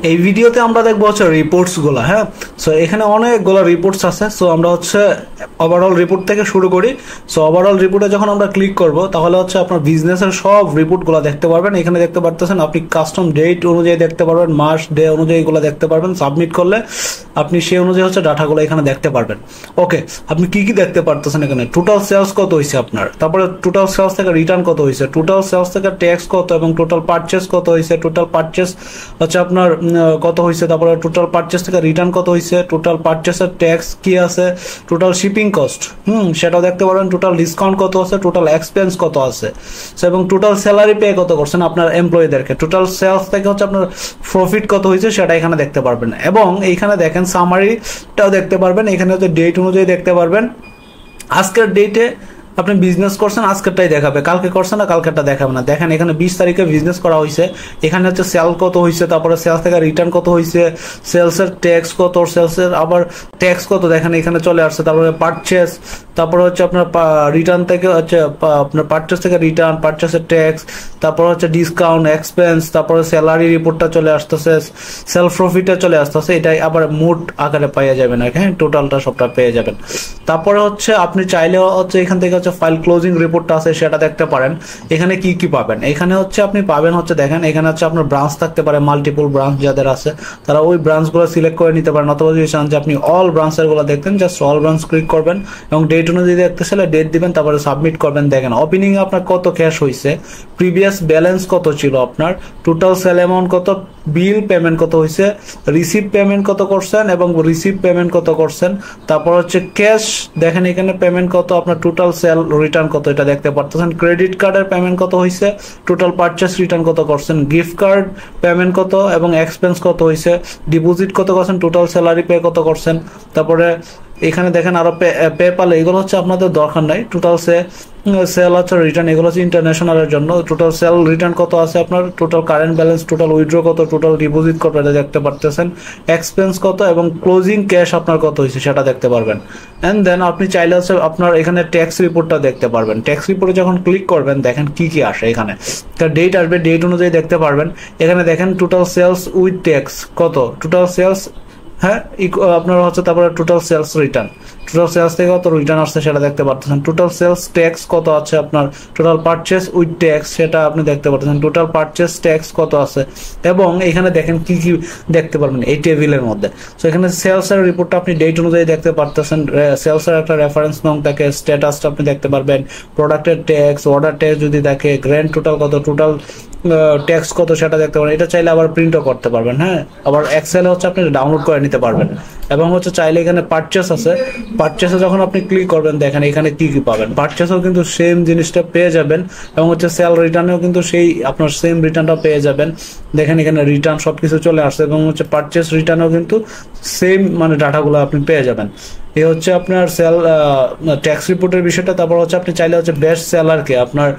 এই ভিডিওতে আমরা দেখবো হচ্ছে রিপোর্টস গুলা। হ্যাঁ, সো এখানে অনেকগুলো রিপোর্টস আছে। সো আমরা হচ্ছে ওভারঅল রিপোর্ট থেকে শুরু করি। সো ওভারঅল রিপোর্টে যখন আমরা ক্লিক করব তাহলে হচ্ছে আপনার বিজনেসের সব রিপোর্টগুলো দেখতে পারবেন। এখানে দেখতে পারতেছেন আপনি কাস্টম ডেট অনুযায়ী দেখতে পারবেন, মাস ডে অনুযায়ী এগুলো দেখতে পারবেন। সাবমিট করলে আপনি সেই অনুযায়ী হচ্ছে ডাটাগুলো এখানে দেখতে পারবেন। ওকে, আপনি কি কি দেখতে পারতেছেন এখানে? টোটাল সেলস কত হয়েছে আপনার, তারপরে টোটাল সেলস থেকে রিটার্ন কত হয়েছে, টোটাল সেলস থেকে ট্যাক্স কত, এবং টোটাল পারচেস কত হয়েছে, টোটাল পারচেস হচ্ছে আপনার কত হয়েছে, তারপরে টোটাল পারচেস থেকে রিটার্ন কত হয়েছে, টোটাল পারচেসের ট্যাক্স কি আছে, টোটাল শিপিং কস্ট সেটাও দেখতে পারবেন, টোটাল ডিসকাউন্ট কত আছে, টোটাল এক্সপেন্স কত আছে, এবং টোটাল স্যালারি পে কত করছেন আপনার এমপ্লয়ীদেরকে, টোটাল সেলস থেকে হচ্ছে আপনার প্রফিট কত হয়েছে সেটা এখানে দেখতে পারবেন। এবং এইখানে দেখেন সামারিটাও দেখতে পারবেন। এখানে হচ্ছে ডেট অনুযায়ী দেখতে পারবেন। আজকের ডেটে আপনি বিজনেস করছেন, আজকেরটাই দেখাবে, কালকে করছেন না কালকেরটা দেখাবে না। দেখেন এখানে 20 তারিখে বিজনেস করা হয়েছে, এখানে হচ্ছে সেল কত হয়েছে, তারপরে সেলস থেকে রিটার্ন কত হয়েছে, সেলসের ট্যাক্স কত, সেলসের আবার ট্যাক্স কত দেখেন এখানে চলে আসছে, তারপরে পারচেস, তারপরে হচ্ছে আপনার রিটার্ন থেকে হচ্ছে আপনার পারচেস থেকে রিটার্ন, পারচেসের ট্যাক্স, তারপর হচ্ছে ডিসকাউন্ট, এক্সপেন্স, তারপরে স্যালারি রিপোর্টটা চলে আসতেছে, সেলফ প্রফিটটা চলে আসতেছে। এটাই আবার মোট আকারে পেয়ে যাবেন, হ্যাঁ টোটালটা সবটা পেয়ে যাবেন। তারপরে হচ্ছে আপনি চাইলে হচ্ছে এখান থেকে ফাইল ক্লোজিং রিপোর্টটা আছে সেটা দেখতে পারেন। এখানে কি কি পাবেন, এখানে হচ্ছে আপনি পাবেন হচ্ছে দেখেন এখানে হচ্ছে আপনার ব্রাঞ্চ থাকতে পারে, মাল্টিপল ব্রাঞ্চ যাদের আছে তারা ওই ব্রাঞ্চগুলো সিলেক্ট করে নিতে পারেন, অথবা যদি চান যে আপনি অল ব্রাঞ্চের গুলো দেখতেন জাস্ট অল ব্রাঞ্চ ক্লিক করবেন এবং ডেট অনুযায়ী দেখতে চাইলে ডেট দিবেন, তারপরে সাবমিট করবেন। দেখেন ওপেনিং এ আপনার কত ক্যাশ হয়েছে, প্রিভিয়াস ব্যালেন্স কত ছিল আপনার, টোটাল সেল অ্যামাউন্ট কত, বিল পেমেন্ট কত হয়েছে, রিসিভ পেমেন্ট কত করছেন এবং রিসিভ পেমেন্ট কত করছেন, তারপর হচ্ছে ক্যাশ দেখেন এখানে পেমেন্ট কত, আপনার টোটাল সেল রিটার্ন কত এটা দেখতে পারতেছেন, ক্রেডিট কার্ডের পেমেন্ট কত হয়েছে, টোটাল পারচেস রিটার্ন কত করছেন, গিফট কার্ড পেমেন্ট কত এবং এক্সপেন্স কত হয়েছে, ডিপোজিট কত করছেন, টোটাল স্যালারি পে কত করছেন। তারপরে এখানে দেখেন আরো পেপাল, এগুলো হচ্ছে আপনাদের দরকার নাই। টোটাল সেল হচ্ছে রিটার্ন, এগুলো হচ্ছে ইন্টারন্যাশনালের জন্য। টোটাল সেল রিটার্ন কত আছে আপনার, total current balance, total withdraw কত, টোটাল ডিপোজিট কত এটা দেখতে পারতেছেন, এক্সপেন্স কত এবং ক্লোজিং ক্যাশ আপনার কত হয়েছে সেটা দেখতে পারবেন। এন্ড দেন আপনি চাইলে হচ্ছে আপনার এখানে ট্যাক্স রিপোর্টটা দেখতে পারবেন। ট্যাক্স রিপোর্টে যখন ক্লিক করবেন দেখেন কি কি আসে, এখানে ডেট আসবে, ডেট অনুযায়ী দেখতে পারবেন। এখানে দেখেন টোটাল সেলস উইথ ট্যাক্স কত, টোটাল সেলস হ্যাঁ আপনার হচ্ছে, তারপরে total sales return, total sales থেকে কত রিটার্ন আসছে সেটা দেখতে পারতেছেন, টোটাল সেলস ট্যাক্স কত আছে আপনার, টোটাল পারচেস উইথ ট্যাক্স সেটা আপনি দেখতে পারতেছেন, টোটাল পারচেস ট্যাক্স কত আছে। এবং এখানে দেখেন কি কি দেখতে পারবেন এই টেবিলের মধ্যে। সো এখানে সেলস এর রিপোর্টটা আপনি ডেট অনুযায়ী দেখতে পারতেছেন, সেলস এর একটা রেফারেন্স নং থাকে, স্ট্যাটাসটা আপনি দেখতে পারবেন, প্রোডাক্টের ট্যাক্স, অর্ডার ট্যাক্স যদি থাকে, গ্র্যান্ড টোটাল কত, টোটাল ট্যাক্স কত সেটা দেখতে পারেন। এটা চাইলে আবার প্রিন্টও করতে পারবেন, হ্যাঁ আবার এক্সেলে হচ্ছে আপনি ডাউনলোড করে নিতে পারবেন। এবং হচ্ছে চাইলে এখানে পারচেস আছে, পারচেসে যখন আপনি ক্লিক করবেন দেখেন এখানে কি কি পাবেন, পারচেসও কিন্তু সেম জিনিসটা পেয়ে যাবেন, এবং হচ্ছে সেল রিটার্নেও কিন্তু সেই আপনার সেম রিটার্নটা পেয়ে যাবেন। দেখেন এখানে রিটার্ন সবকিছু চলে আসছে, এবং হচ্ছে পারচেস রিটার্নেও কিন্তু সেম মানে ডাটাগুলো আপনি পেয়ে যাবেন। এই হচ্ছে আপনার সেল ট্যাক্স রিপোর্টের বিষয়টা। তারপর হচ্ছে আপনি চাইলে হচ্ছে বেস্ট সেলারকে আপনার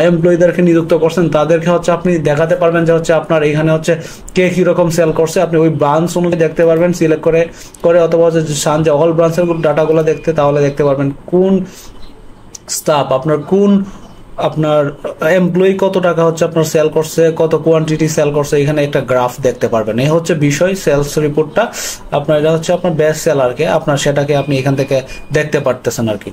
এমপ্লয়ীদেরকে নিযুক্ত করছেন তাদেরকে হচ্ছে আপনি দেখাতে পারবেন যে হচ্ছে আপনার এখানে হচ্ছে কে কিরকম সেল করছে, আপনি ওই ব্রাঞ্চ অনুযায়ী দেখতে পারবেন সিলেক্ট করে করে অথবা হচ্ছে চান যে অল ব্রাঞ্চের ডাটাগুলো দেখতে, তাহলে দেখতে পারবেন কোন স্টাফ আপনার কোন আপনার এমপ্লয়ি কত টাকা হচ্ছে আপনার সেল করছে, কত কোয়ান্টিটি সেল করছে, এখানে একটা গ্রাফ দেখতে পারবেন। এই হচ্ছে বিষয় সেলস রিপোর্টটা আপনার, এটা হচ্ছে আপনার বেস্ট সেলারকে আপনার সেটাকে আপনি এখান থেকে দেখতে পারতেছেন আর কি।